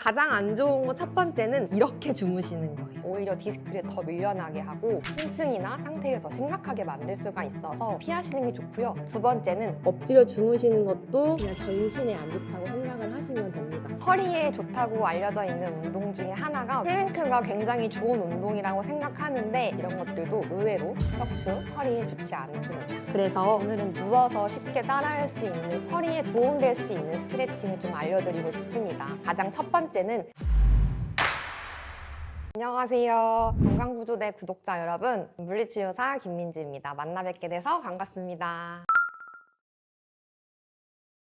가장 안 좋은 거 첫 번째는 이렇게 주무시는 거예요. 오히려 디스크를 더 밀려나게 하고 통증이나 상태를 더 심각하게 만들 수가 있어서 피하시는 게 좋고요. 두 번째는 엎드려 주무시는 것도 그냥 전신에 안 좋다고 생각을 하시면 됩니다. 허리에 좋다고 알려져 있는 운동 중에 하나가 플랭크가 굉장히 좋은 운동이라고 생각하는데 이런 것들도 의외로 척추, 허리에 좋지 않습니다. 그래서 오늘은 누워서 쉽게 따라할 수 있는 허리에 도움될 수 있는 스트레칭을 좀 알려드리고 싶습니다. 가장 첫 번째는 안녕하세요. 건강구조대 구독자 여러분, 물리치료사 김민지입니다. 만나 뵙게 돼서 반갑습니다.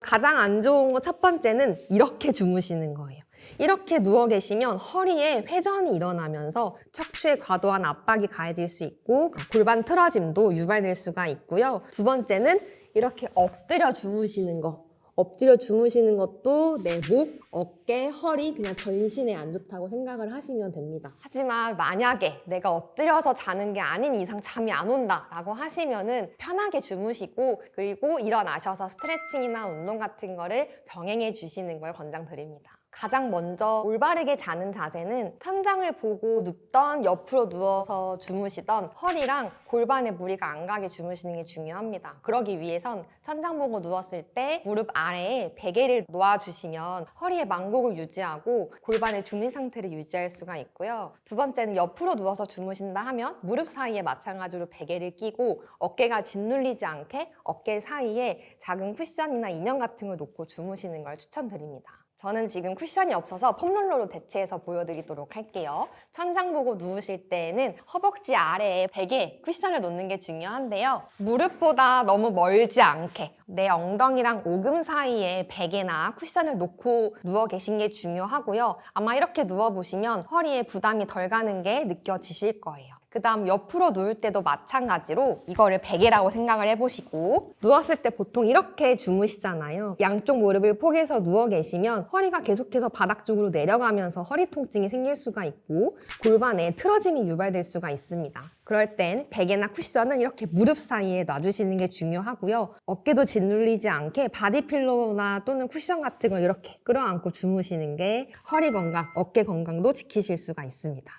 가장 안 좋은 거 첫 번째는 이렇게 주무시는 거예요. 이렇게 누워 계시면 허리에 회전이 일어나면서 척추에 과도한 압박이 가해질 수 있고 골반 틀어짐도 유발될 수가 있고요. 두 번째는 이렇게 엎드려 주무시는 거. 엎드려 주무시는 것도 내 목, 어깨, 허리 그냥 전신에 안 좋다고 생각을 하시면 됩니다. 하지만 만약에 내가 엎드려서 자는 게 아닌 이상 잠이 안 온다 라고 하시면은 편하게 주무시고 그리고 일어나셔서 스트레칭이나 운동 같은 거를 병행해 주시는 걸 권장드립니다. 가장 먼저 올바르게 자는 자세는 천장을 보고 눕던 옆으로 누워서 주무시던 허리랑 골반에 무리가 안 가게 주무시는 게 중요합니다. 그러기 위해선 천장 보고 누웠을 때 무릎 아래에 베개를 놓아주시면 허리의 망곡을 유지하고 골반의 중립 상태를 유지할 수가 있고요. 두 번째는 옆으로 누워서 주무신다 하면 무릎 사이에 마찬가지로 베개를 끼고 어깨가 짓눌리지 않게 어깨 사이에 작은 쿠션이나 인형 같은 걸 놓고 주무시는 걸 추천드립니다. 저는 지금 쿠션이 없어서 폼롤러로 대체해서 보여드리도록 할게요. 천장 보고 누우실 때는 허벅지 아래에 베개, 쿠션을 놓는 게 중요한데요. 무릎보다 너무 멀지 않게 내 엉덩이랑 오금 사이에 베개나 쿠션을 놓고 누워 계신 게 중요하고요. 아마 이렇게 누워보시면 허리에 부담이 덜 가는 게 느껴지실 거예요. 그 다음 옆으로 누울 때도 마찬가지로 이거를 베개라고 생각을 해보시고 누웠을 때 보통 이렇게 주무시잖아요. 양쪽 무릎을 포개서 누워 계시면 허리가 계속해서 바닥 쪽으로 내려가면서 허리 통증이 생길 수가 있고 골반에 틀어짐이 유발될 수가 있습니다. 그럴 땐 베개나 쿠션은 이렇게 무릎 사이에 놔주시는 게 중요하고요. 어깨도 짓눌리지 않게 바디필로우나 또는 쿠션 같은 거 이렇게 끌어안고 주무시는 게 허리 건강, 어깨 건강도 지키실 수가 있습니다.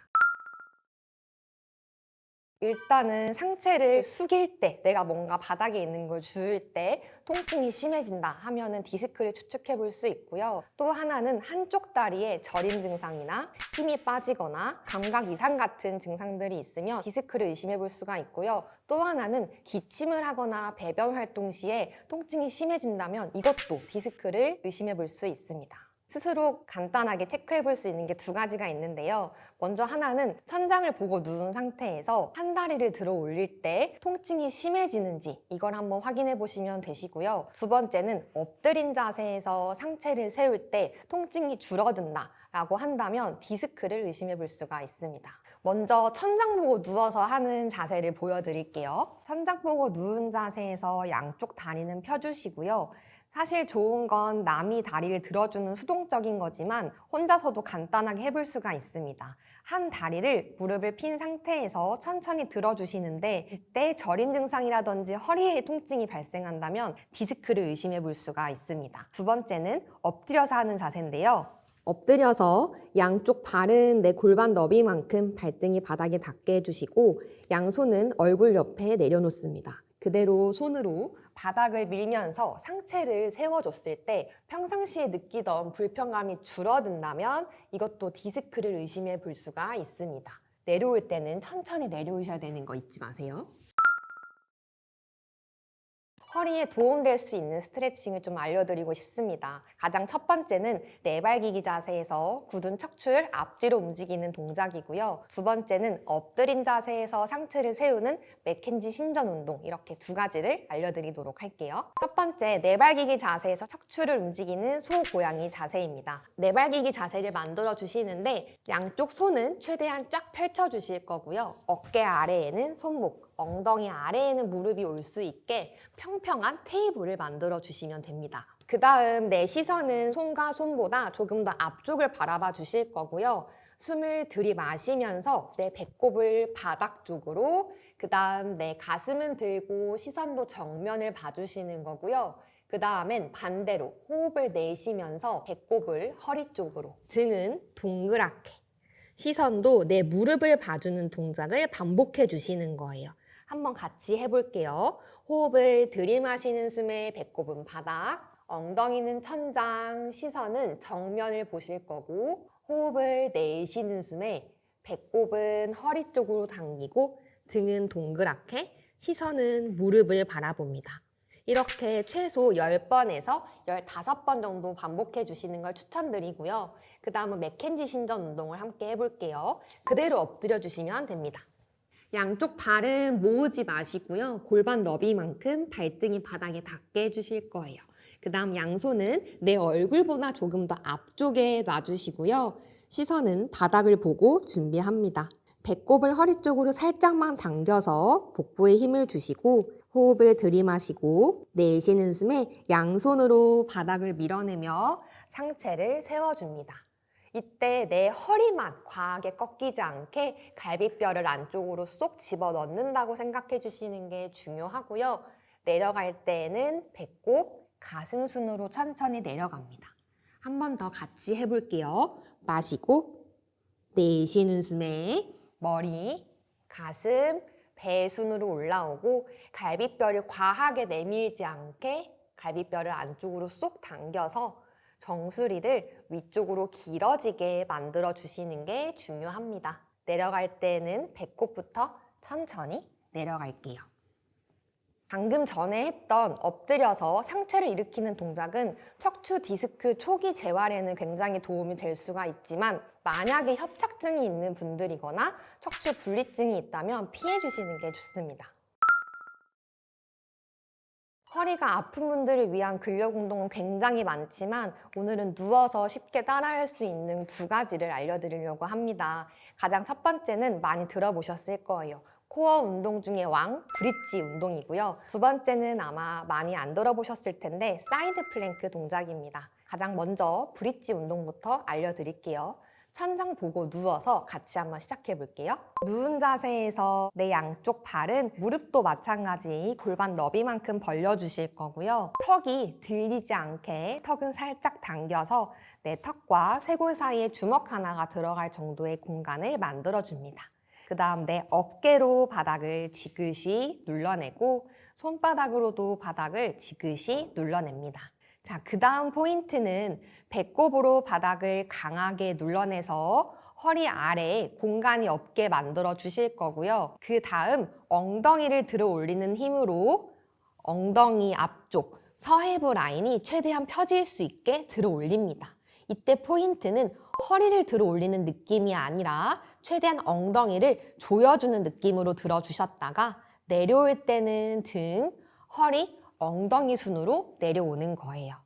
일단은 상체를 숙일 때 내가 뭔가 바닥에 있는 걸 주울 때 통증이 심해진다 하면은 디스크를 추측해 볼 수 있고요. 또 하나는 한쪽 다리에 저림 증상이나 힘이 빠지거나 감각 이상 같은 증상들이 있으면 디스크를 의심해 볼 수가 있고요. 또 하나는 기침을 하거나 배변 활동 시에 통증이 심해진다면 이것도 디스크를 의심해 볼 수 있습니다. 스스로 간단하게 체크해 볼 수 있는 게 두 가지가 있는데요. 먼저 하나는 천장을 보고 누운 상태에서 한 다리를 들어 올릴 때 통증이 심해지는지 이걸 한번 확인해 보시면 되시고요. 두 번째는 엎드린 자세에서 상체를 세울 때 통증이 줄어든다 라고 한다면 디스크를 의심해 볼 수가 있습니다. 먼저 천장 보고 누워서 하는 자세를 보여드릴게요. 천장 보고 누운 자세에서 양쪽 다리는 펴주시고요. 사실 좋은 건 남이 다리를 들어주는 수동적인 거지만 혼자서도 간단하게 해볼 수가 있습니다. 한 다리를 무릎을 핀 상태에서 천천히 들어주시는데 이때 저림 증상이라든지 허리에 통증이 발생한다면 디스크를 의심해 볼 수가 있습니다. 두 번째는 엎드려서 하는 자세인데요. 엎드려서 양쪽 발은 내 골반 너비만큼 발등이 바닥에 닿게 해주시고 양손은 얼굴 옆에 내려놓습니다. 그대로 손으로 바닥을 밀면서 상체를 세워줬을 때 평상시에 느끼던 불편감이 줄어든다면 이것도 디스크를 의심해 볼 수가 있습니다. 내려올 때는 천천히 내려오셔야 되는 거 잊지 마세요. 허리에 도움될 수 있는 스트레칭을 좀 알려드리고 싶습니다. 가장 첫 번째는 내발기기 자세에서 굳은 척추를 앞뒤로 움직이는 동작이고요. 두 번째는 엎드린 자세에서 상체를 세우는 맥켄지 신전 운동, 이렇게 두 가지를 알려드리도록 할게요. 첫 번째, 내발기기 자세에서 척추를 움직이는 소고양이 자세입니다. 내발기기 자세를 만들어 주시는데 양쪽 손은 최대한 쫙 펼쳐 주실 거고요. 어깨 아래에는 손목, 엉덩이 아래에는 무릎이 올 수 있게 평평한 테이블을 만들어 주시면 됩니다. 그 다음 내 시선은 손과 손보다 조금 더 앞쪽을 바라봐 주실 거고요. 숨을 들이마시면서 내 배꼽을 바닥 쪽으로, 그 다음 내 가슴은 들고 시선도 정면을 봐주시는 거고요. 그 그 다음엔 반대로 호흡을 내쉬면서 배꼽을 허리 쪽으로, 등은 동그랗게, 시선도 내 무릎을 봐주는 동작을 반복해 주시는 거예요. 한번 같이 해볼게요. 호흡을 들이마시는 숨에 배꼽은 바닥, 엉덩이는 천장, 시선은 정면을 보실 거고, 호흡을 내쉬는 숨에 배꼽은 허리 쪽으로 당기고 등은 동그랗게, 시선은 무릎을 바라봅니다. 이렇게 최소 10번에서 15번 정도 반복해 주시는 걸 추천드리고요. 그 다음은 맥켄지 신전 운동을 함께 해볼게요. 그대로 엎드려 주시면 됩니다. 양쪽 발은 모으지 마시고요. 골반 너비만큼 발등이 바닥에 닿게 해주실 거예요. 그 다음 양손은 내 얼굴보다 조금 더 앞쪽에 놔주시고요. 시선은 바닥을 보고 준비합니다. 배꼽을 허리 쪽으로 살짝만 당겨서 복부에 힘을 주시고 호흡을 들이마시고 내쉬는 숨에 양손으로 바닥을 밀어내며 상체를 세워줍니다. 이때 내 허리만 과하게 꺾이지 않게 갈비뼈를 안쪽으로 쏙 집어넣는다고 생각해 주시는 게 중요하고요. 내려갈 때에는 배꼽, 가슴 순으로 천천히 내려갑니다. 한 번 더 같이 해볼게요. 마시고 내쉬는 숨에 머리, 가슴, 배 순으로 올라오고 갈비뼈를 과하게 내밀지 않게 갈비뼈를 안쪽으로 쏙 당겨서 정수리를 위쪽으로 길어지게 만들어 주시는 게 중요합니다. 내려갈 때는 배꼽부터 천천히 내려갈게요. 방금 전에 했던 엎드려서 상체를 일으키는 동작은 척추 디스크 초기 재활에는 굉장히 도움이 될 수가 있지만 만약에 협착증이 있는 분들이거나 척추 분리증이 있다면 피해 주시는 게 좋습니다. 허리가 아픈 분들을 위한 근력 운동은 굉장히 많지만 오늘은 누워서 쉽게 따라할 수 있는 2가지를 알려드리려고 합니다. 가장 첫 번째는 많이 들어보셨을 거예요. 코어 운동 중에 왕, 브릿지 운동이고요. 2번째는 아마 많이 안 들어보셨을 텐데 사이드 플랭크 동작입니다. 가장 먼저 브릿지 운동부터 알려드릴게요. 천장 보고 누워서 같이 한번 시작해 볼게요. 누운 자세에서 내 양쪽 발은 무릎도 마찬가지 골반 너비만큼 벌려주실 거고요. 턱이 들리지 않게 턱은 살짝 당겨서 내 턱과 쇄골 사이에 주먹 하나가 들어갈 정도의 공간을 만들어줍니다. 그 다음 내 어깨로 바닥을 지그시 눌러내고 손바닥으로도 바닥을 지그시 눌러냅니다. 자, 그 다음 포인트는 배꼽으로 바닥을 강하게 눌러내서 허리 아래에 공간이 없게 만들어 주실 거고요. 그 다음 엉덩이를 들어 올리는 힘으로 엉덩이 앞쪽 서해부 라인이 최대한 펴질 수 있게 들어 올립니다. 이때 포인트는 허리를 들어 올리는 느낌이 아니라 최대한 엉덩이를 조여주는 느낌으로 들어주셨다가 내려올 때는 등, 허리, 엉덩이 순으로 내려오는 거예요.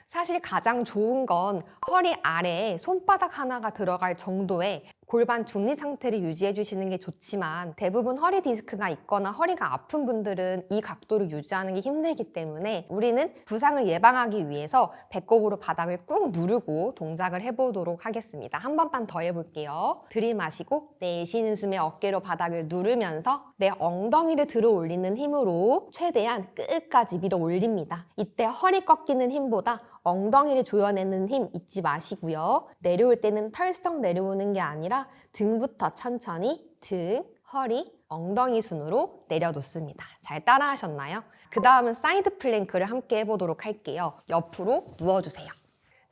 사실 가장 좋은 건 허리 아래에 손바닥 하나가 들어갈 정도의 골반 중립 상태를 유지해 주시는 게 좋지만 대부분 허리 디스크가 있거나 허리가 아픈 분들은 이 각도를 유지하는 게 힘들기 때문에 우리는 부상을 예방하기 위해서 배꼽으로 바닥을 꾹 누르고 동작을 해보도록 하겠습니다. 한 번만 더 해볼게요. 들이마시고 내쉬는 숨에 어깨로 바닥을 누르면서 내 엉덩이를 들어 올리는 힘으로 최대한 끝까지 밀어 올립니다. 이때 허리 꺾이는 힘보다 엉덩이를 조여내는 힘 잊지 마시고요. 내려올 때는 털썩 내려오는 게 아니라 등부터 천천히 등, 허리, 엉덩이 순으로 내려놓습니다. 잘 따라하셨나요? 그 다음은 사이드 플랭크를 함께 해보도록 할게요. 옆으로 누워주세요.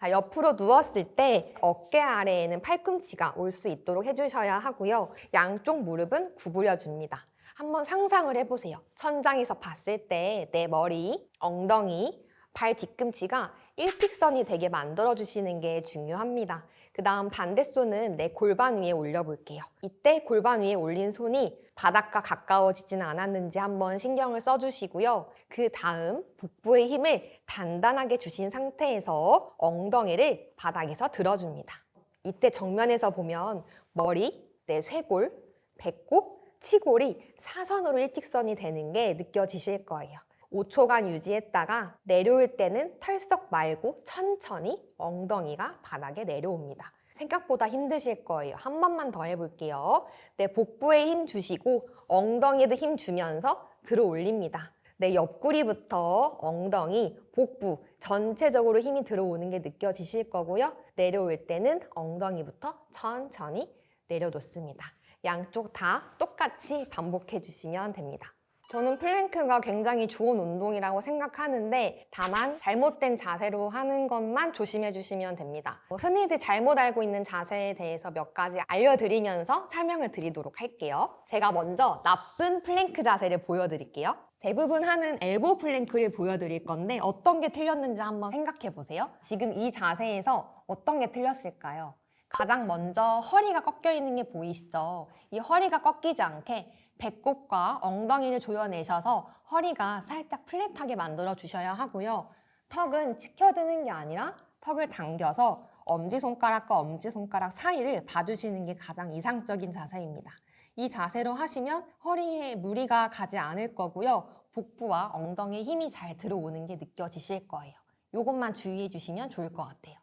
자, 옆으로 누웠을 때 어깨 아래에는 팔꿈치가 올 수 있도록 해주셔야 하고요. 양쪽 무릎은 구부려줍니다. 한번 상상을 해보세요. 천장에서 봤을 때 내 머리, 엉덩이, 발 뒤꿈치가 일직선이 되게 만들어주시는 게 중요합니다. 그 다음 반대손은 내 골반 위에 올려볼게요. 이때 골반 위에 올린 손이 바닥과 가까워지지는 않았는지 한번 신경을 써주시고요. 그 다음 복부의 힘을 단단하게 주신 상태에서 엉덩이를 바닥에서 들어줍니다. 이때 정면에서 보면 머리, 내 쇄골, 배꼽, 치골이 사선으로 일직선이 되는 게 느껴지실 거예요. 5초간 유지했다가 내려올 때는 털썩 말고 천천히 엉덩이가 바닥에 내려옵니다. 생각보다 힘드실 거예요. 한 번만 더 해볼게요. 내 복부에 힘 주시고 엉덩이에도 힘 주면서 들어 올립니다. 내 옆구리부터 엉덩이, 복부 전체적으로 힘이 들어오는 게 느껴지실 거고요. 내려올 때는 엉덩이부터 천천히 내려놓습니다. 양쪽 다 똑같이 반복해 주시면 됩니다. 저는 플랭크가 굉장히 좋은 운동이라고 생각하는데 다만 잘못된 자세로 하는 것만 조심해 주시면 됩니다. 흔히들 잘못 알고 있는 자세에 대해서 몇 가지 알려드리면서 설명을 드리도록 할게요. 제가 먼저 나쁜 플랭크 자세를 보여드릴게요. 대부분 하는 엘보 플랭크를 보여드릴 건데 어떤 게 틀렸는지 한번 생각해 보세요. 지금 이 자세에서 어떤 게 틀렸을까요? 가장 먼저 허리가 꺾여 있는 게 보이시죠? 이 허리가 꺾이지 않게 배꼽과 엉덩이를 조여내셔서 허리가 살짝 플랫하게 만들어 주셔야 하고요. 턱은 치켜드는 게 아니라 턱을 당겨서 엄지손가락과 엄지손가락 사이를 봐주시는 게 가장 이상적인 자세입니다. 이 자세로 하시면 허리에 무리가 가지 않을 거고요. 복부와 엉덩이에 힘이 잘 들어오는 게 느껴지실 거예요. 이것만 주의해 주시면 좋을 것 같아요.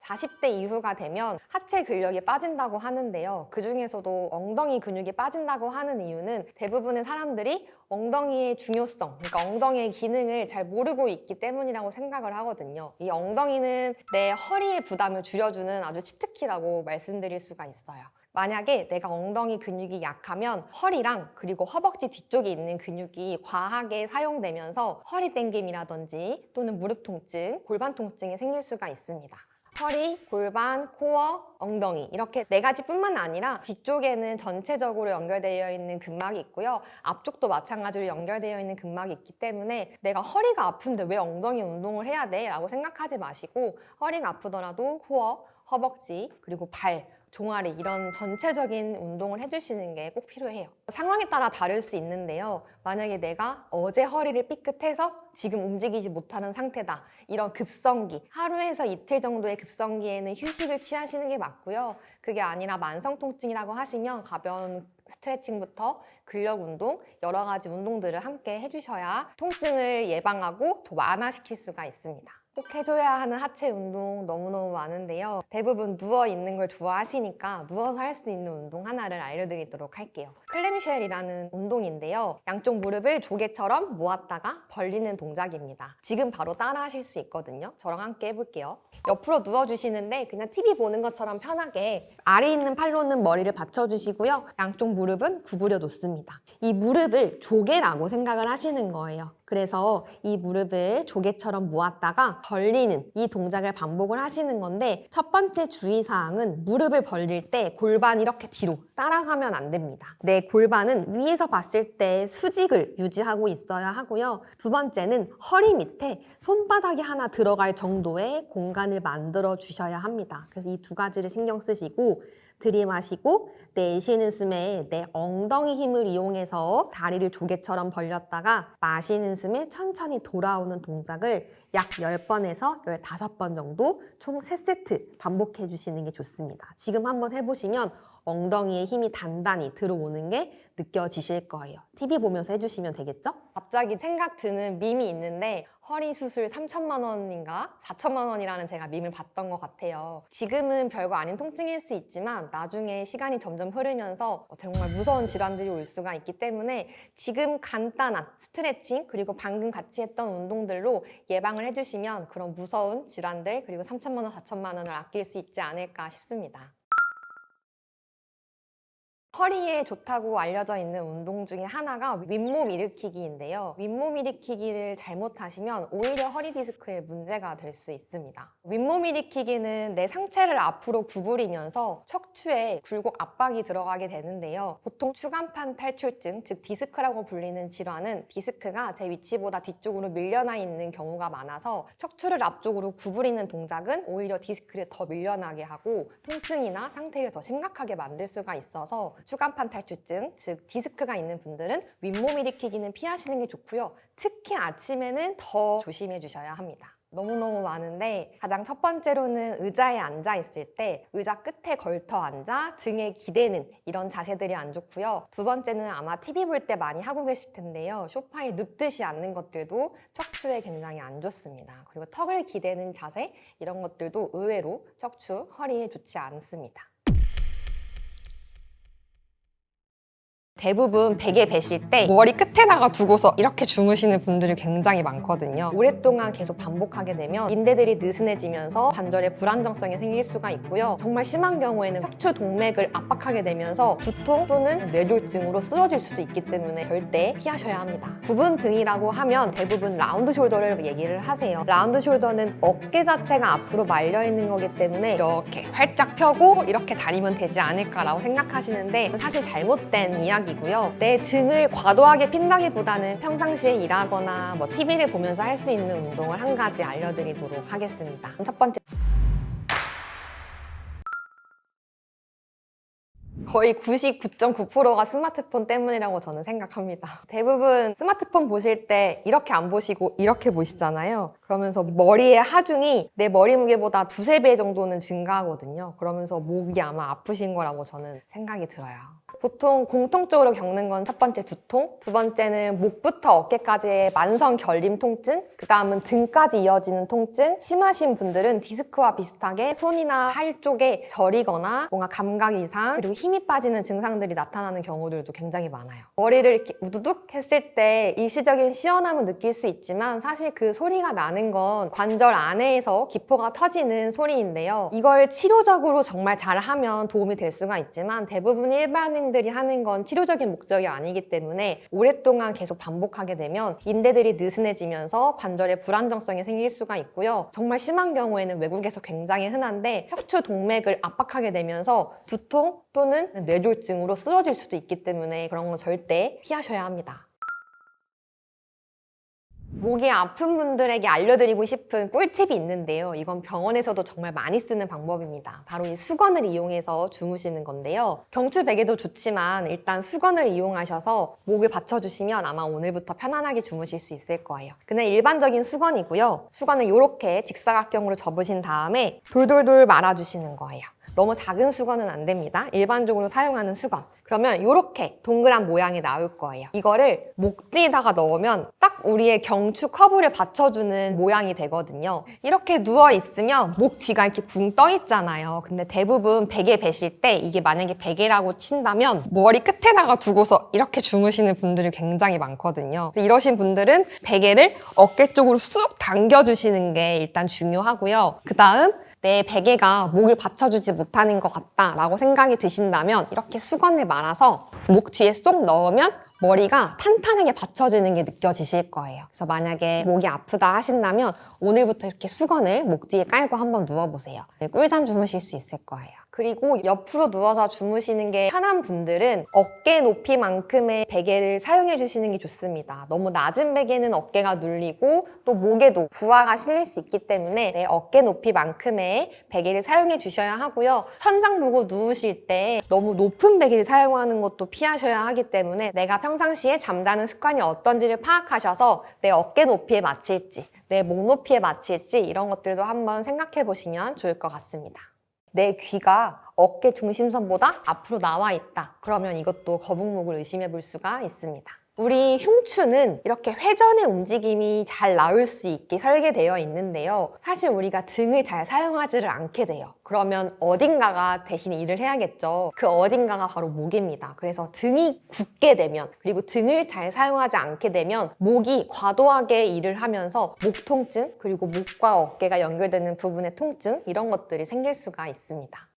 40대 이후가 되면 하체 근력이 빠진다고 하는데요. 그 중에서도 엉덩이 근육이 빠진다고 하는 이유는 대부분의 사람들이 엉덩이의 중요성, 그러니까 엉덩이의 기능을 잘 모르고 있기 때문이라고 생각을 하거든요. 이 엉덩이는 내 허리의 부담을 줄여주는 아주 치트키라고 말씀드릴 수가 있어요. 만약에 내가 엉덩이 근육이 약하면 허리랑 그리고 허벅지 뒤쪽에 있는 근육이 과하게 사용되면서 허리 땡김이라든지 또는 무릎 통증, 골반 통증이 생길 수가 있습니다. 허리, 골반, 코어, 엉덩이 이렇게 4가지뿐만 아니라 뒤쪽에는 전체적으로 연결되어 있는 근막이 있고요. 앞쪽도 마찬가지로 연결되어 있는 근막이 있기 때문에 내가 허리가 아픈데 왜 엉덩이 운동을 해야 돼? 라고 생각하지 마시고 허리가 아프더라도 코어, 허벅지, 그리고 발, 종아리 이런 전체적인 운동을 해주시는 게 꼭 필요해요. 상황에 따라 다를 수 있는데요. 만약에 내가 어제 허리를 삐끗해서 지금 움직이지 못하는 상태다. 이런 급성기, 하루에서 이틀 정도의 급성기에는 휴식을 취하시는 게 맞고요. 그게 아니라 만성통증이라고 하시면 가벼운 스트레칭부터 근력 운동, 여러 가지 운동들을 함께 해주셔야 통증을 예방하고 더 완화시킬 수가 있습니다. 꼭 해줘야 하는 하체 운동 너무너무 많은데요. 대부분 누워있는 걸 좋아하시니까 누워서 할 수 있는 운동 하나를 알려드리도록 할게요. 클램쉘이라는 운동인데요. 양쪽 무릎을 조개처럼 모았다가 벌리는 동작입니다. 지금 바로 따라 하실 수 있거든요. 저랑 함께 해볼게요. 옆으로 누워주시는데 그냥 TV 보는 것처럼 편하게 아래 있는 팔로는 머리를 받쳐주시고요. 양쪽 무릎은 구부려 놓습니다. 이 무릎을 조개라고 생각을 하시는 거예요. 그래서 이 무릎을 조개처럼 모았다가 벌리는 이 동작을 반복을 하시는 건데 첫 번째 주의사항은 무릎을 벌릴 때 골반 이렇게 뒤로 따라가면 안 됩니다. 내 골반은 위에서 봤을 때 수직을 유지하고 있어야 하고요. 두 번째는 허리 밑에 손바닥이 하나 들어갈 정도의 공간을 만들어 주셔야 합니다. 그래서 이 2가지를 신경 쓰시고 들이마시고 내쉬는 숨에 내 엉덩이 힘을 이용해서 다리를 조개처럼 벌렸다가 마시는 숨에 천천히 돌아오는 동작을 약 10번에서 15번 정도 총 3세트 반복해 주시는 게 좋습니다. 지금 한번 해보시면 엉덩이에 힘이 단단히 들어오는 게 느껴지실 거예요. TV 보면서 해주시면 되겠죠? 갑자기 생각 드는 밈이 있는데 허리 수술 3천만 원인가 4천만 원이라는 제가 밈을 봤던 것 같아요. 지금은 별거 아닌 통증일 수 있지만 나중에 시간이 점점 흐르면서 정말 무서운 질환들이 올 수가 있기 때문에 지금 간단한 스트레칭 그리고 방금 같이 했던 운동들로 예방을 해주시면 그런 무서운 질환들 그리고 3천만 원, 4천만 원을 아낄 수 있지 않을까 싶습니다. 허리에 좋다고 알려져 있는 운동 중에 하나가 윗몸 일으키기인데요. 윗몸 일으키기를 잘못하시면 오히려 허리 디스크에 문제가 될 수 있습니다. 윗몸 일으키기는 내 상체를 앞으로 구부리면서 척추에 굴곡 압박이 들어가게 되는데요. 보통 추간판 탈출증, 즉 디스크라고 불리는 질환은 디스크가 제 위치보다 뒤쪽으로 밀려나 있는 경우가 많아서 척추를 앞쪽으로 구부리는 동작은 오히려 디스크를 더 밀려나게 하고 통증이나 상태를 더 심각하게 만들 수가 있어서 추간판 탈출증, 즉 디스크가 있는 분들은 윗몸 일으키기는 피하시는 게 좋고요. 특히 아침에는 더 조심해 주셔야 합니다. 너무너무 많은데 가장 첫 번째로는 의자에 앉아 있을 때 의자 끝에 걸터 앉아 등에 기대는 이런 자세들이 안 좋고요. 두 번째는 아마 TV 볼 때 많이 하고 계실 텐데요. 소파에 눕듯이 앉는 것들도 척추에 굉장히 안 좋습니다. 그리고 턱을 기대는 자세 이런 것들도 의외로 척추, 허리에 좋지 않습니다. 대부분 베개 베실 때 머리 끝에다가 두고서 이렇게 주무시는 분들이 굉장히 많거든요. 오랫동안 계속 반복하게 되면 인대들이 느슨해지면서 관절에 불안정성이 생길 수가 있고요. 정말 심한 경우에는 척추 동맥을 압박하게 되면서 두통 또는 뇌졸중으로 쓰러질 수도 있기 때문에 절대 피하셔야 합니다. 굽은 등이라고 하면 대부분 라운드 숄더를 얘기를 하세요. 라운드 숄더는 어깨 자체가 앞으로 말려 있는 거기 때문에 이렇게 활짝 펴고 이렇게 다니면 되지 않을까라고 생각하시는데 사실 잘못된 이야기고요. 내 등을 과도하게 핀다기보다는 평상시에 일하거나 TV를 보면서 할 수 있는 운동을 한 가지 알려드리도록 하겠습니다. 첫 번째, 거의 99.9%가 스마트폰 때문이라고 저는 생각합니다. 대부분 스마트폰 보실 때 이렇게 안 보시고 이렇게 보시잖아요. 그러면서 머리의 하중이 내 머리 무게보다 2~3배 정도는 증가하거든요. 그러면서 목이 아마 아프신 거라고 저는 생각이 들어요. 보통 공통적으로 겪는 건 첫 번째 두통, 두 번째는 목부터 어깨까지의 만성 결림 통증, 그 다음은 등까지 이어지는 통증, 심하신 분들은 디스크와 비슷하게 손이나 팔 쪽에 저리거나 뭔가 감각 이상, 그리고 힘이 빠지는 증상들이 나타나는 경우들도 굉장히 많아요. 머리를 이렇게 우두둑 했을 때 일시적인 시원함을 느낄 수 있지만 사실 그 소리가 나는 건 관절 안에서 기포가 터지는 소리인데요. 이걸 치료적으로 정말 잘하면 도움이 될 수가 있지만 대부분 일반인들이 하는 건 치료적인 목적이 아니기 때문에 오랫동안 계속 반복하게 되면 인대들이 느슨해지면서 관절에 불안정성이 생길 수가 있고요. 정말 심한 경우에는 외국에서 굉장히 흔한데 척추 동맥을 압박하게 되면서 두통 또는 뇌졸중으로 쓰러질 수도 있기 때문에 그런 건 절대 피하셔야 합니다. 목이 아픈 분들에게 알려드리고 싶은 꿀팁이 있는데요. 이건 병원에서도 정말 많이 쓰는 방법입니다. 바로 이 수건을 이용해서 주무시는 건데요. 경추 베개도 좋지만 일단 수건을 이용하셔서 목을 받쳐주시면 아마 오늘부터 편안하게 주무실 수 있을 거예요. 그냥 일반적인 수건이고요. 수건을 이렇게 직사각형으로 접으신 다음에 돌돌돌 말아주시는 거예요. 너무 작은 수건은 안 됩니다. 일반적으로 사용하는 수건. 그러면 이렇게 동그란 모양이 나올 거예요. 이거를 목 뒤에다가 넣으면 딱 우리의 경추 커브를 받쳐주는 모양이 되거든요. 이렇게 누워있으면 목 뒤가 이렇게 붕 떠 있잖아요. 근데 대부분 베개 베실 때 이게 만약에 베개라고 친다면 머리 끝에다가 두고서 이렇게 주무시는 분들이 굉장히 많거든요. 그래서 이러신 분들은 베개를 어깨 쪽으로 쑥 당겨주시는 게 일단 중요하고요. 그 다음 내 베개가 목을 받쳐주지 못하는 것 같다라고 생각이 드신다면 이렇게 수건을 말아서 목 뒤에 쏙 넣으면 머리가 탄탄하게 받쳐지는 게 느껴지실 거예요. 그래서 만약에 목이 아프다 하신다면 오늘부터 이렇게 수건을 목 뒤에 깔고 한번 누워보세요. 꿀잠 주무실 수 있을 거예요. 그리고 옆으로 누워서 주무시는 게 편한 분들은 어깨 높이만큼의 베개를 사용해 주시는 게 좋습니다. 너무 낮은 베개는 어깨가 눌리고 또 목에도 부하가 실릴 수 있기 때문에 내 어깨 높이만큼의 베개를 사용해 주셔야 하고요. 천장 보고 누우실 때 너무 높은 베개를 사용하는 것도 피하셔야 하기 때문에 내가 평상시에 잠자는 습관이 어떤지를 파악하셔서 내 어깨 높이에 맞출지, 내 목 높이에 맞출지 이런 것들도 한번 생각해 보시면 좋을 것 같습니다. 내 귀가 어깨 중심선보다 앞으로 나와 있다. 그러면 이것도 거북목을 의심해 볼 수가 있습니다. 우리 흉추는 이렇게 회전의 움직임이 잘 나올 수 있게 설계되어 있는데요. 사실 우리가 등을 잘 사용하지를 않게 돼요. 그러면 어딘가가 대신 일을 해야겠죠. 그 어딘가가 바로 목입니다. 그래서 등이 굳게 되면, 그리고 등을 잘 사용하지 않게 되면 목이 과도하게 일을 하면서 목 통증, 그리고 목과 어깨가 연결되는 부분의 통증, 이런 것들이 생길 수가 있습니다.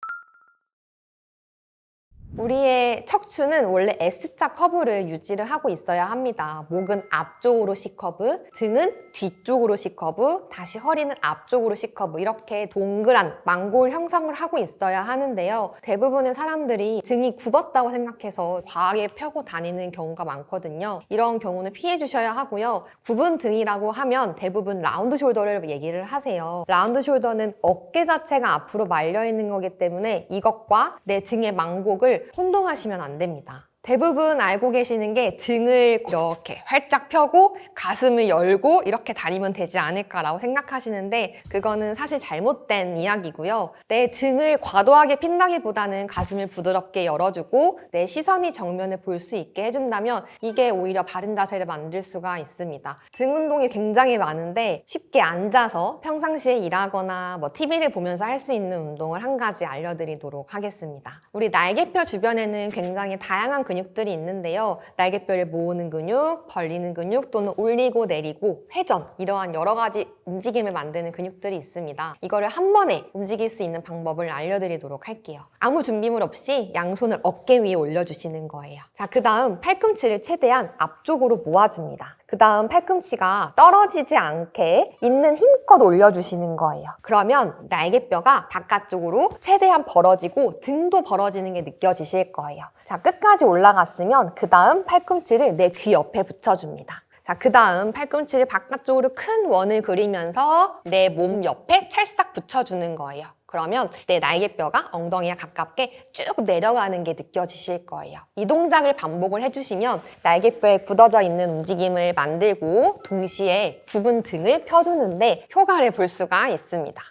우리의 척추는 원래 S자 커브를 유지를 하고 있어야 합니다. 목은 앞쪽으로 C커브, 등은 뒤쪽으로 C커브, 다시 허리는 앞쪽으로 C커브, 이렇게 동그란 망골 형성을 하고 있어야 하는데요. 대부분의 사람들이 등이 굽었다고 생각해서 과하게 펴고 다니는 경우가 많거든요. 이런 경우는 피해 주셔야 하고요. 굽은 등이라고 하면 대부분 라운드 숄더를 얘기를 하세요. 라운드 숄더는 어깨 자체가 앞으로 말려 있는 거기 때문에 이것과 내 등의 망곡을 혼동하시면 안 됩니다. 대부분 알고 계시는 게 등을 이렇게 활짝 펴고 가슴을 열고 이렇게 다니면 되지 않을까라고 생각하시는데 그거는 사실 잘못된 이야기고요. 내 등을 과도하게 핀다기보다는 가슴을 부드럽게 열어주고 내 시선이 정면을 볼 수 있게 해준다면 이게 오히려 바른 자세를 만들 수가 있습니다. 등 운동이 굉장히 많은데 쉽게 앉아서 평상시에 일하거나 TV를 보면서 할 수 있는 운동을 한 가지 알려드리도록 하겠습니다. 우리 날개뼈 주변에는 굉장히 다양한 근육들이 근육들이 있는데요. 날개뼈를 모으는 근육, 벌리는 근육, 또는 올리고 내리고, 회전, 이러한 여러 가지 움직임을 만드는 근육들이 있습니다. 이거를 한 번에 움직일 수 있는 방법을 알려드리도록 할게요. 아무 준비물 없이 양손을 어깨 위에 올려주시는 거예요. 자, 그 다음 팔꿈치를 최대한 앞쪽으로 모아줍니다. 그 다음 팔꿈치가 떨어지지 않게 있는 힘껏 올려주시는 거예요. 그러면 날개뼈가 바깥쪽으로 최대한 벌어지고 등도 벌어지는 게 느껴지실 거예요. 자, 끝까지 올라갔으면 그 다음 팔꿈치를 내 귀 옆에 붙여줍니다. 자, 그 다음 팔꿈치를 바깥쪽으로 큰 원을 그리면서 내 몸 옆에 찰싹 붙여주는 거예요. 그러면 내 날개뼈가 엉덩이와 가깝게 쭉 내려가는 게 느껴지실 거예요. 이 동작을 반복을 해주시면 날개뼈에 굳어져 있는 움직임을 만들고 동시에 굽은 등을 펴주는데 효과를 볼 수가 있습니다.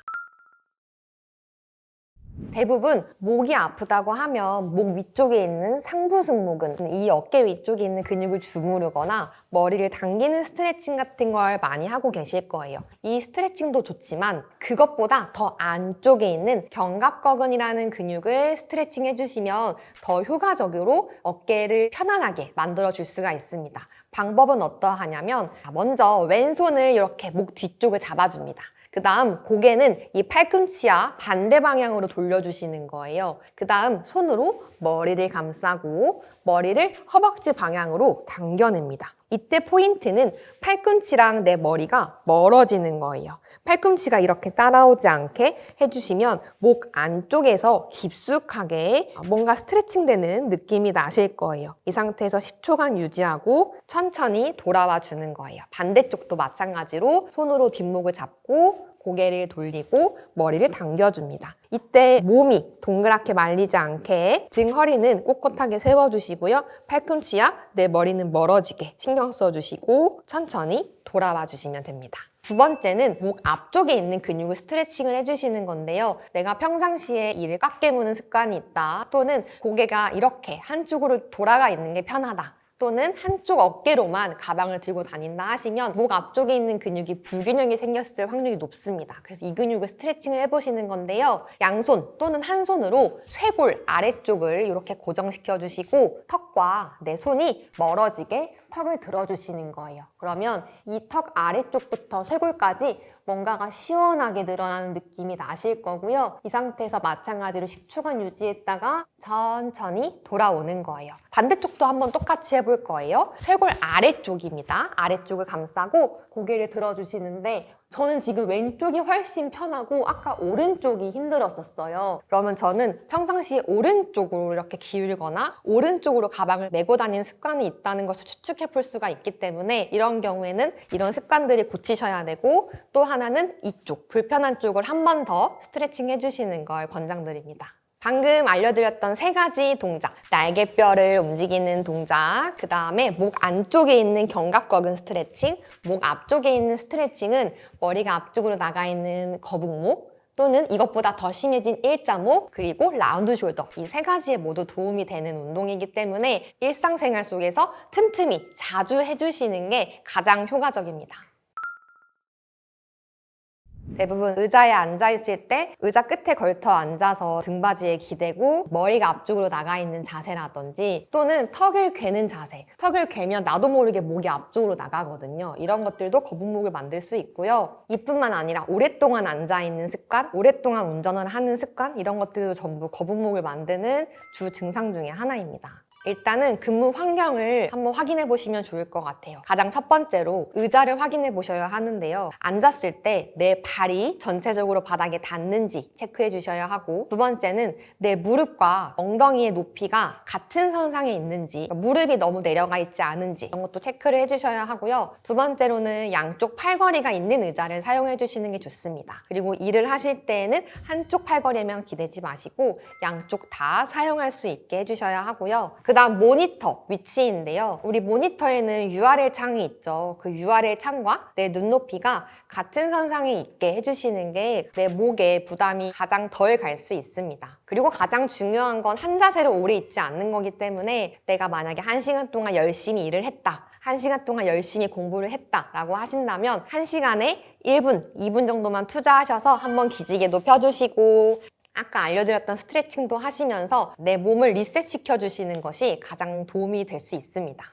대부분 목이 아프다고 하면 목 위쪽에 있는 상부승모근, 이 어깨 위쪽에 있는 근육을 주무르거나 머리를 당기는 스트레칭 같은 걸 많이 하고 계실 거예요. 이 스트레칭도 좋지만 그것보다 더 안쪽에 있는 견갑거근이라는 근육을 스트레칭 해주시면 더 효과적으로 어깨를 편안하게 만들어줄 수가 있습니다. 방법은 어떠하냐면 먼저 왼손을 이렇게 목 뒤쪽을 잡아줍니다. 그 다음 고개는 이 팔꿈치와 반대 방향으로 돌려주시는 거예요. 그 다음 손으로 머리를 감싸고 머리를 허벅지 방향으로 당겨냅니다. 이때 포인트는 팔꿈치랑 내 머리가 멀어지는 거예요. 팔꿈치가 이렇게 따라오지 않게 해주시면 목 안쪽에서 깊숙하게 뭔가 스트레칭되는 느낌이 나실 거예요. 이 상태에서 10초간 유지하고 천천히 돌아와 주는 거예요. 반대쪽도 마찬가지로 손으로 뒷목을 잡고 고개를 돌리고 머리를 당겨줍니다. 이때 몸이 동그랗게 말리지 않게 등 허리는 꼿꼿하게 세워주시고요. 팔꿈치와 내 머리는 멀어지게 신경 써주시고 천천히 돌아와 주시면 됩니다. 두 번째는 목 앞쪽에 있는 근육을 스트레칭을 해주시는 건데요. 내가 평상시에 이를 꽉 깨무는 습관이 있다, 또는 고개가 이렇게 한쪽으로 돌아가 있는 게 편하다, 또는 한쪽 어깨로만 가방을 들고 다닌다 하시면 목 앞쪽에 있는 근육이 불균형이 생겼을 확률이 높습니다. 그래서 이 근육을 스트레칭을 해보시는 건데요. 양손 또는 한 손으로 쇄골 아래쪽을 이렇게 고정시켜 주시고 턱과 내 손이 멀어지게 턱을 들어주시는 거예요. 그러면 이 턱 아래쪽부터 쇄골까지 뭔가가 시원하게 늘어나는 느낌이 나실 거고요. 이 상태에서 마찬가지로 10초간 유지했다가 천천히 돌아오는 거예요. 반대쪽도 한번 똑같이 해볼 거예요. 쇄골 아래쪽입니다. 아래쪽을 감싸고 고개를 들어주시는데 저는 지금 왼쪽이 훨씬 편하고 아까 오른쪽이 힘들었었어요. 그러면 저는 평상시에 오른쪽으로 이렇게 기울거나 오른쪽으로 가방을 메고 다니는 습관이 있다는 것을 추측해 볼 수가 있기 때문에 이런 경우에는 이런 습관들이 고치셔야 되고, 또 하나는 이쪽 불편한 쪽을 한 번 더 스트레칭 해주시는 걸 권장드립니다. 방금 알려드렸던 세 가지 동작, 날개뼈를 움직이는 동작, 그 다음에 목 안쪽에 있는 견갑거근 스트레칭, 목 앞쪽에 있는 스트레칭은 머리가 앞쪽으로 나가 있는 거북목, 또는 이것보다 더 심해진 일자목, 그리고 라운드 숄더, 이 세 가지에 모두 도움이 되는 운동이기 때문에 일상생활 속에서 틈틈이 자주 해주시는 게 가장 효과적입니다. 대부분 의자에 앉아있을 때 의자 끝에 걸터 앉아서 등받이에 기대고 머리가 앞쪽으로 나가 있는 자세라든지, 또는 턱을 괴는 자세, 턱을 괴면 나도 모르게 목이 앞쪽으로 나가거든요. 이런 것들도 거북목을 만들 수 있고요. 이뿐만 아니라 오랫동안 앉아있는 습관, 오랫동안 운전을 하는 습관, 이런 것들도 전부 거북목을 만드는 주 증상 중에 하나입니다. 일단은 근무 환경을 한번 확인해 보시면 좋을 것 같아요. 가장 첫 번째로 의자를 확인해 보셔야 하는데요. 앉았을 때 내 발이 전체적으로 바닥에 닿는지 체크해 주셔야 하고, 두 번째는 내 무릎과 엉덩이의 높이가 같은 선상에 있는지, 무릎이 너무 내려가 있지 않은지 이런 것도 체크를 해 주셔야 하고요. 두 번째로는 양쪽 팔걸이가 있는 의자를 사용해 주시는 게 좋습니다. 그리고 일을 하실 때에는 한쪽 팔걸이에만 기대지 마시고 양쪽 다 사용할 수 있게 해주셔야 하고요. 그 다음 모니터 위치인데요. 우리 모니터에는 URL 창이 있죠. 그 URL 창과 내 눈높이가 같은 선상에 있게 해주시는 게 내 목에 부담이 가장 덜 갈 수 있습니다. 그리고 가장 중요한 건 한 자세로 오래 있지 않는 거기 때문에 내가 만약에 1시간 동안 열심히 일을 했다, 1시간 동안 열심히 공부를 했다라고 하신다면 1시간에 1분, 2분 정도만 투자하셔서 한번 기지개도 펴주시고 아까 알려드렸던 스트레칭도 하시면서 내 몸을 리셋시켜 주시는 것이 가장 도움이 될 수 있습니다.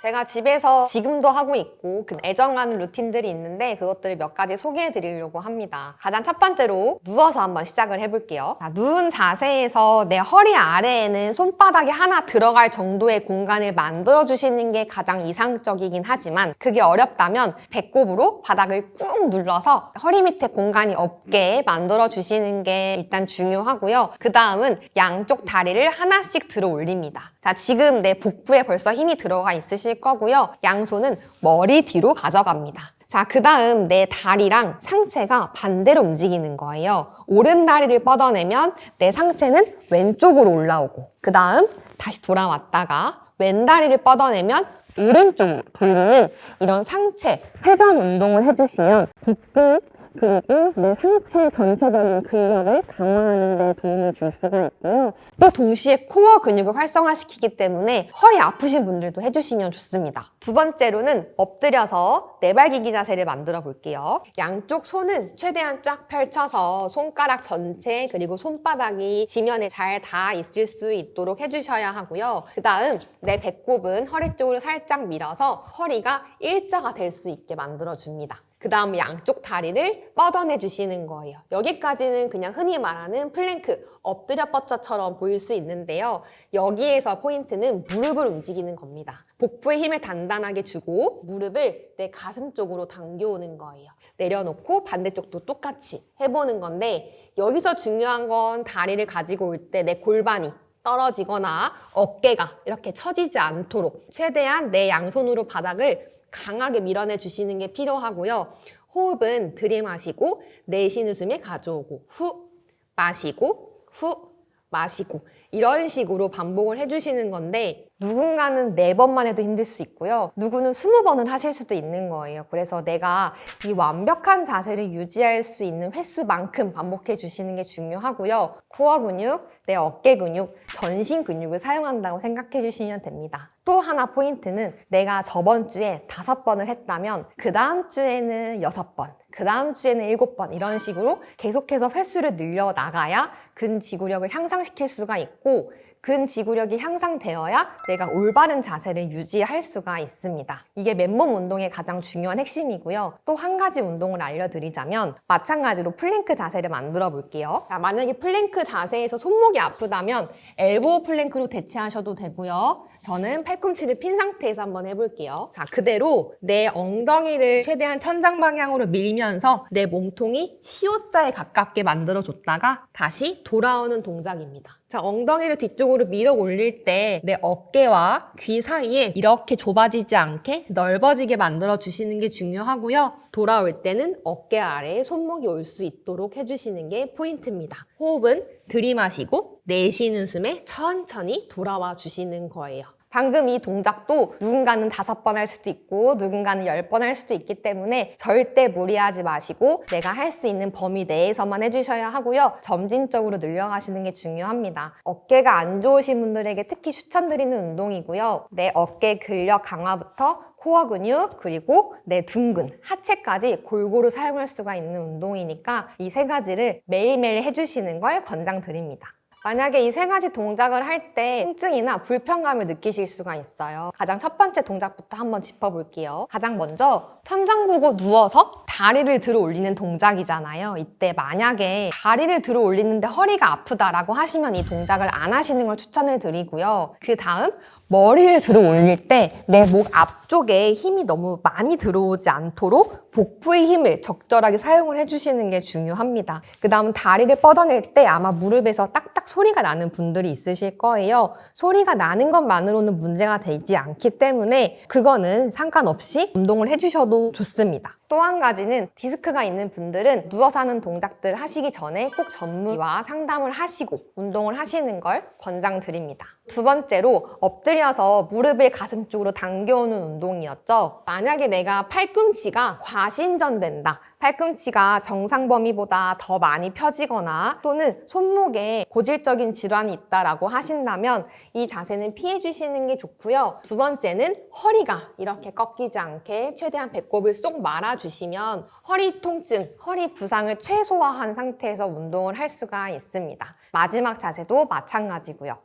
제가 집에서 지금도 하고 있고 애정하는 루틴들이 있는데 그것들을 몇 가지 소개해 드리려고 합니다. 가장 첫 번째로 누워서 한번 시작을 해볼게요. 누운 자세에서 내 허리 아래에는 손바닥이 하나 들어갈 정도의 공간을 만들어 주시는 게 가장 이상적이긴 하지만 그게 어렵다면 배꼽으로 바닥을 꾹 눌러서 허리 밑에 공간이 없게 만들어 주시는 게 일단 중요하고요. 그 다음은 양쪽 다리를 하나씩 들어 올립니다. 자, 지금 내 복부에 벌써 힘이 들어가 있으실 거고요. 양손은 머리 뒤로 가져갑니다. 자, 그 다음 내 다리랑 상체가 반대로 움직이는 거예요. 오른 다리를 뻗어내면 내 상체는 왼쪽으로 올라오고 그 다음 다시 돌아왔다가 왼 다리를 뻗어내면 오른쪽으로 돌리는 이런 상체 회전 운동을 해주시면 복부 그리고 내 상체 전체적인 근력을 강화하는 데 도움을 줄 수가 있고요. 또 동시에 코어 근육을 활성화시키기 때문에 허리 아프신 분들도 해주시면 좋습니다. 두 번째로는 엎드려서 내발기기 자세를 만들어 볼게요. 양쪽 손은 최대한 쫙 펼쳐서 손가락 전체 그리고 손바닥이 지면에 잘 닿아 있을 수 있도록 해주셔야 하고요. 그 다음 내 배꼽은 허리 쪽으로 살짝 밀어서 허리가 일자가 될 수 있게 만들어줍니다. 그 다음 양쪽 다리를 뻗어내 주시는 거예요. 여기까지는 그냥 흔히 말하는 플랭크, 엎드려 뻗쳐처럼 보일 수 있는데요. 여기에서 포인트는 무릎을 움직이는 겁니다. 복부에 힘을 단단하게 주고 무릎을 내 가슴 쪽으로 당겨오는 거예요. 내려놓고 반대쪽도 똑같이 해보는 건데 여기서 중요한 건 다리를 가지고 올 때 내 골반이 떨어지거나 어깨가 이렇게 처지지 않도록 최대한 내 양손으로 바닥을 강하게 밀어내 주시는 게 필요하고요. 호흡은 들이마시고 내쉬는 웃음에 가져오고 후 마시고 후 마시고 이런 식으로 반복을 해주시는 건데 누군가는 4번만 해도 힘들 수 있고요. 누구는 20번은 하실 수도 있는 거예요. 그래서 내가 이 완벽한 자세를 유지할 수 있는 횟수만큼 반복해 주시는 게 중요하고요. 코어 근육, 내 어깨 근육, 전신 근육을 사용한다고 생각해 주시면 됩니다. 또 하나 포인트는 내가 저번 주에 5번을 했다면 그 다음 주에는 6번, 그 다음 주에는 7번 이런 식으로 계속해서 횟수를 늘려 나가야 근지구력을 향상시킬 수가 있고 근지구력이 향상되어야 내가 올바른 자세를 유지할 수가 있습니다. 이게 맨몸 운동의 가장 중요한 핵심이고요. 또 한 가지 운동을 알려드리자면 마찬가지로 플랭크 자세를 만들어 볼게요. 자, 만약에 플랭크 자세에서 손목이 아프다면 엘보우 플랭크로 대체하셔도 되고요. 저는 팔꿈치를 핀 상태에서 한번 해볼게요. 자, 그대로 내 엉덩이를 최대한 천장 방향으로 밀면서 내 몸통이 C자에 가깝게 만들어줬다가 다시 돌아오는 동작입니다. 자, 엉덩이를 뒤쪽으로 밀어 올릴 때 내 어깨와 귀 사이에 이렇게 좁아지지 않게 넓어지게 만들어 주시는 게 중요하고요. 돌아올 때는 어깨 아래에 손목이 올 수 있도록 해주시는 게 포인트입니다. 호흡은 들이마시고 내쉬는 숨에 천천히 돌아와 주시는 거예요. 방금 이 동작도 누군가는 5번 할 수도 있고 누군가는 10번 할 수도 있기 때문에 절대 무리하지 마시고 내가 할 수 있는 범위 내에서만 해주셔야 하고요. 점진적으로 늘려가시는 게 중요합니다. 어깨가 안 좋으신 분들에게 특히 추천드리는 운동이고요. 내 어깨 근력 강화부터 코어 근육 그리고 내 둔근, 하체까지 골고루 사용할 수가 있는 운동이니까 이 3가지를 매일매일 해주시는 걸 권장드립니다. 만약에 이 3가지 동작을 할 때 통증이나 불편감을 느끼실 수가 있어요. 가장 첫 번째 동작부터 한번 짚어볼게요. 가장 먼저 천장 보고 누워서 다리를 들어 올리는 동작이잖아요. 이때 만약에 다리를 들어 올리는데 허리가 아프다라고 하시면 이 동작을 안 하시는 걸 추천을 드리고요. 그 다음 머리를 들어 올릴 때 내 목 앞쪽에 힘이 너무 많이 들어오지 않도록 복부의 힘을 적절하게 사용을 해주시는 게 중요합니다. 그 다음 다리를 뻗어낼 때 아마 무릎에서 딱딱 소리가 나는 분들이 있으실 거예요. 소리가 나는 것만으로는 문제가 되지 않기 때문에 그거는 상관없이 운동을 해주셔도 좋습니다. 또 한 가지는 디스크가 있는 분들은 누워서 하는 동작들 하시기 전에 꼭 전문의와 상담을 하시고 운동을 하시는 걸 권장드립니다. 두 번째로 엎드려서 무릎을 가슴 쪽으로 당겨오는 운동이었죠. 만약에 내가 팔꿈치가 과신전된다. 팔꿈치가 정상 범위보다 더 많이 펴지거나 또는 손목에 고질적인 질환이 있다라고 하신다면 이 자세는 피해 주시는 게 좋고요. 두 번째는 허리가 이렇게 꺾이지 않게 최대한 배꼽을 쏙 말아주시면 허리 통증, 허리 부상을 최소화한 상태에서 운동을 할 수가 있습니다. 마지막 자세도 마찬가지고요.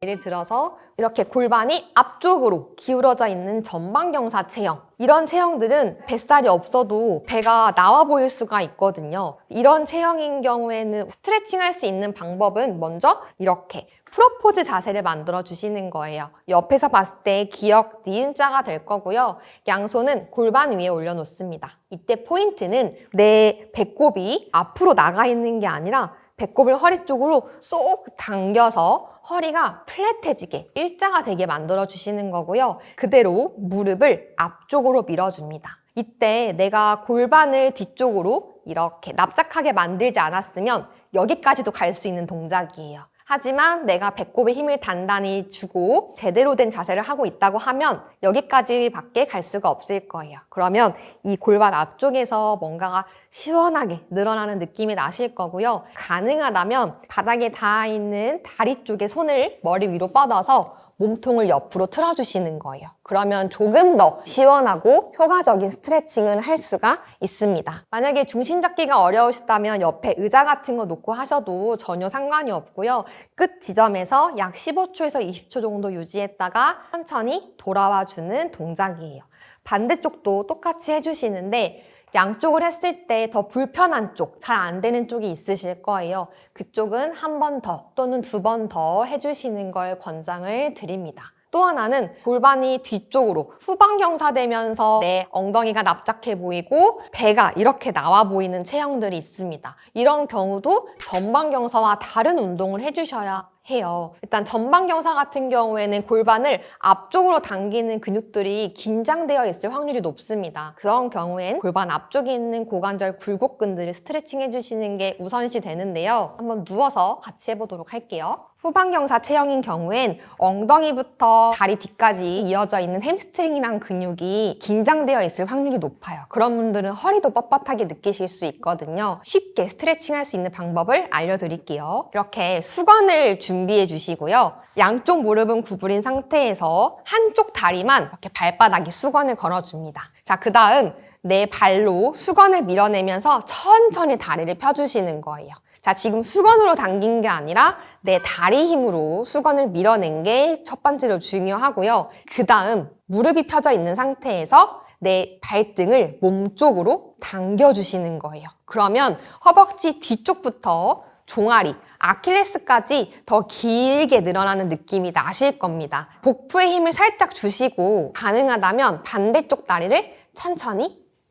예를 들어서 이렇게 골반이 앞쪽으로 기울어져 있는 전방경사 체형. 이런 체형들은 뱃살이 없어도 배가 나와 보일 수가 있거든요. 이런 체형인 경우에는 스트레칭 할 수 있는 방법은 먼저 이렇게 프로포즈 자세를 만들어 주시는 거예요. 옆에서 봤을 때 기역, 니은자가 될 거고요. 양손은 골반 위에 올려놓습니다. 이때 포인트는 내 배꼽이 앞으로 나가 있는 게 아니라 배꼽을 허리 쪽으로 쏙 당겨서 허리가 플랫해지게 일자가 되게 만들어 주시는 거고요. 그대로 무릎을 앞쪽으로 밀어줍니다. 이때 내가 골반을 뒤쪽으로 이렇게 납작하게 만들지 않았으면 여기까지도 갈 수 있는 동작이에요. 하지만 내가 배꼽에 힘을 단단히 주고 제대로 된 자세를 하고 있다고 하면 여기까지밖에 갈 수가 없을 거예요. 그러면 이 골반 앞쪽에서 뭔가가 시원하게 늘어나는 느낌이 나실 거고요. 가능하다면 바닥에 닿아 있는 다리 쪽에 손을 머리 위로 뻗어서 몸통을 옆으로 틀어주시는 거예요. 그러면 조금 더 시원하고 효과적인 스트레칭을 할 수가 있습니다. 만약에 중심 잡기가 어려우시다면 옆에 의자 같은 거 놓고 하셔도 전혀 상관이 없고요. 끝 지점에서 약 15초에서 20초 정도 유지했다가 천천히 돌아와 주는 동작이에요. 반대쪽도 똑같이 해주시는데 양쪽을 했을 때 더 불편한 쪽, 잘 안 되는 쪽이 있으실 거예요. 그쪽은 한 번 더 또는 두 번 더 해주시는 걸 권장을 드립니다. 또 하나는 골반이 뒤쪽으로 후방경사되면서 내 엉덩이가 납작해 보이고 배가 이렇게 나와 보이는 체형들이 있습니다. 이런 경우도 전방경사와 다른 운동을 해주셔야 해요. 일단 전방경사 같은 경우에는 골반을 앞쪽으로 당기는 근육들이 긴장되어 있을 확률이 높습니다. 그런 경우엔 골반 앞쪽에 있는 고관절 굴곡근들을 스트레칭 해주시는 게 우선시 되는데요. 한번 누워서 같이 해보도록 할게요. 후방경사 체형인 경우엔 엉덩이부터 다리 뒤까지 이어져 있는 햄스트링이랑 근육이 긴장되어 있을 확률이 높아요. 그런 분들은 허리도 뻣뻣하게 느끼실 수 있거든요. 쉽게 스트레칭할 수 있는 방법을 알려드릴게요. 이렇게 수건을 준비해 주시고요. 양쪽 무릎은 구부린 상태에서 한쪽 다리만 이렇게 발바닥에 수건을 걸어줍니다. 자, 그 다음 내 발로 수건을 밀어내면서 천천히 다리를 펴주시는 거예요. 자, 지금 수건으로 당긴 게 아니라 내 다리 힘으로 수건을 밀어낸 게 첫 번째로 중요하고요. 그 다음 무릎이 펴져 있는 상태에서 내 발등을 몸쪽으로 당겨주시는 거예요. 그러면 허벅지 뒤쪽부터 종아리, 아킬레스까지 더 길게 늘어나는 느낌이 나실 겁니다. 복부에 힘을 살짝 주시고 가능하다면 반대쪽 다리를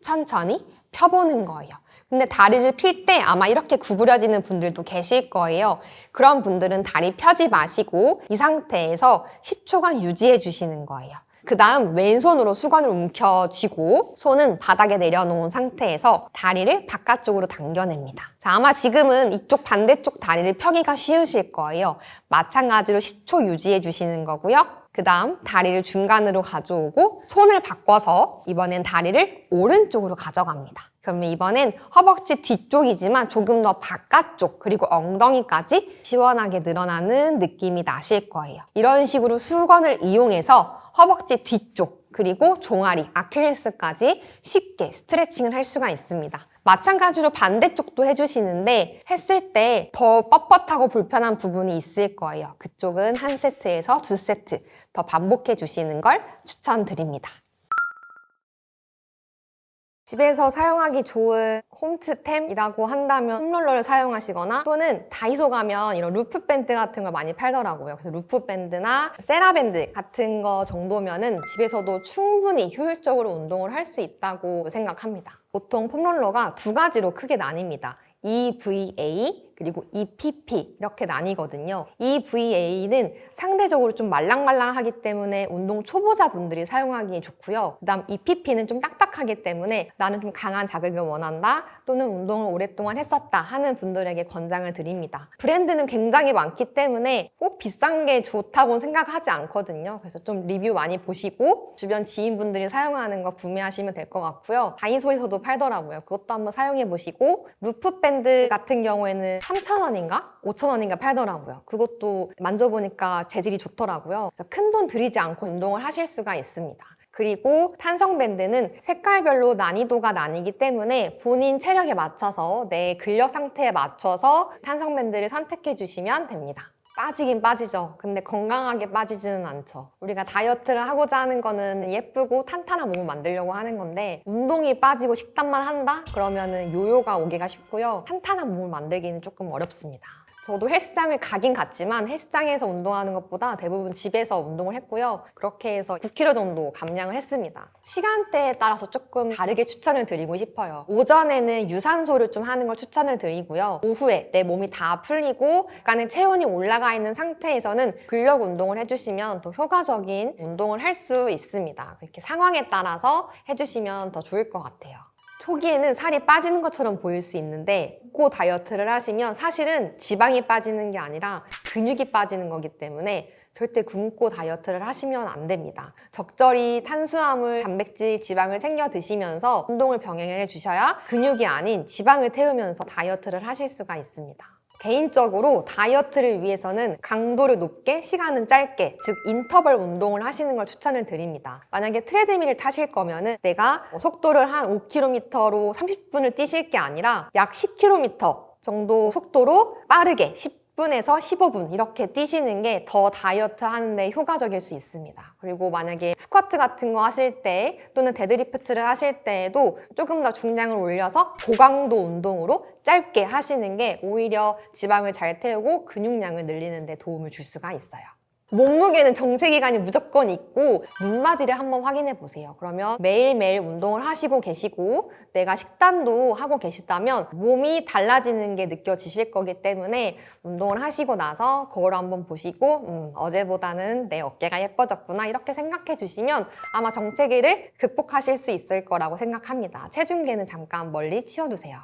천천히 펴보는 거예요. 근데 다리를 필 때 아마 이렇게 구부려지는 분들도 계실 거예요. 그런 분들은 다리 펴지 마시고 이 상태에서 10초간 유지해 주시는 거예요. 그 다음 왼손으로 수건을 움켜쥐고 손은 바닥에 내려놓은 상태에서 다리를 바깥쪽으로 당겨냅니다. 자, 아마 지금은 이쪽 반대쪽 다리를 펴기가 쉬우실 거예요. 마찬가지로 10초 유지해 주시는 거고요. 그 다음 다리를 중간으로 가져오고 손을 바꿔서 이번엔 다리를 오른쪽으로 가져갑니다. 그러면 이번엔 허벅지 뒤쪽이지만 조금 더 바깥쪽 그리고 엉덩이까지 시원하게 늘어나는 느낌이 나실 거예요. 이런 식으로 수건을 이용해서 허벅지 뒤쪽 그리고 종아리, 아킬레스까지 쉽게 스트레칭을 할 수가 있습니다. 마찬가지로 반대쪽도 해주시는데 했을 때 더 뻣뻣하고 불편한 부분이 있을 거예요. 그쪽은 한 세트에서 두 세트 더 반복해 주시는 걸 추천드립니다. 집에서 사용하기 좋은 홈트템이라고 한다면 폼롤러를 사용하시거나 또는 다이소 가면 이런 루프밴드 같은 걸 많이 팔더라고요. 그래서 루프밴드나 세라밴드 같은 거 정도면은 집에서도 충분히 효율적으로 운동을 할 수 있다고 생각합니다. 보통 폼롤러가 두 가지로 크게 나뉩니다. EVA, 그리고 EPP 이렇게 나뉘거든요. EVA는 상대적으로 좀 말랑말랑하기 때문에 운동 초보자분들이 사용하기 좋고요. 그다음 EPP는 좀 딱딱하기 때문에 나는 좀 강한 자극을 원한다 또는 운동을 오랫동안 했었다 하는 분들에게 권장을 드립니다. 브랜드는 굉장히 많기 때문에 꼭 비싼 게 좋다고는 생각하지 않거든요. 그래서 좀 리뷰 많이 보시고 주변 지인분들이 사용하는 거 구매하시면 될 것 같고요. 다이소에서도 팔더라고요. 그것도 한번 사용해 보시고 루프 밴드 같은 경우에는 3,000원인가? 5,000원인가 팔더라고요. 그것도 만져보니까 재질이 좋더라고요. 그래서 큰돈 들이지 않고 운동을 하실 수가 있습니다. 그리고 탄성밴드는 색깔별로 난이도가 나뉘기 때문에 본인 체력에 맞춰서 내 근력 상태에 맞춰서 탄성밴드를 선택해 주시면 됩니다. 빠지긴 빠지죠. 근데 건강하게 빠지지는 않죠. 우리가 다이어트를 하고자 하는 거는 예쁘고 탄탄한 몸을 만들려고 하는 건데 운동이 빠지고 식단만 한다? 그러면은 요요가 오기가 쉽고요. 탄탄한 몸을 만들기는 조금 어렵습니다. 저도 헬스장을 가긴 갔지만 헬스장에서 운동하는 것보다 대부분 집에서 운동을 했고요. 그렇게 해서 9kg 정도 감량을 했습니다. 시간대에 따라서 조금 다르게 추천을 드리고 싶어요. 오전에는 유산소를 좀 하는 걸 추천을 드리고요. 오후에 내 몸이 다 풀리고 약간의 체온이 올라가 있는 상태에서는 근력 운동을 해주시면 더 효과적인 운동을 할 수 있습니다. 이렇게 상황에 따라서 해주시면 더 좋을 것 같아요. 초기에는 살이 빠지는 것처럼 보일 수 있는데 고 다이어트를 하시면 사실은 지방이 빠지는 게 아니라 근육이 빠지는 거기 때문에 절대 굶고 다이어트를 하시면 안 됩니다. 적절히 탄수화물, 단백질, 지방을 챙겨 드시면서 운동을 병행을 해주셔야 근육이 아닌 지방을 태우면서 다이어트를 하실 수가 있습니다. 개인적으로 다이어트를 위해서는 강도를 높게 시간은 짧게 즉 인터벌 운동을 하시는 걸 추천을 드립니다. 만약에 트레드밀을 타실 거면은 내가 속도를 한 5km로 30분을 뛰실 게 아니라 약 10km 정도 속도로 빠르게 10분에서 15분 이렇게 뛰시는 게 더 다이어트 하는데 효과적일 수 있습니다. 그리고 만약에 스쿼트 같은 거 하실 때 또는 데드리프트를 하실 때에도 조금 더 중량을 올려서 고강도 운동으로 짧게 하시는 게 오히려 지방을 잘 태우고 근육량을 늘리는 데 도움을 줄 수가 있어요. 몸무게는 정체기간이 무조건 있고 눈마디를 한번 확인해 보세요. 그러면 매일매일 운동을 하시고 계시고 내가 식단도 하고 계시다면 몸이 달라지는 게 느껴지실 거기 때문에 운동을 하시고 나서 거울 한번 보시고 어제보다는 내 어깨가 예뻐졌구나 이렇게 생각해 주시면 아마 정체기를 극복하실 수 있을 거라고 생각합니다. 체중계는 잠깐 멀리 치워두세요.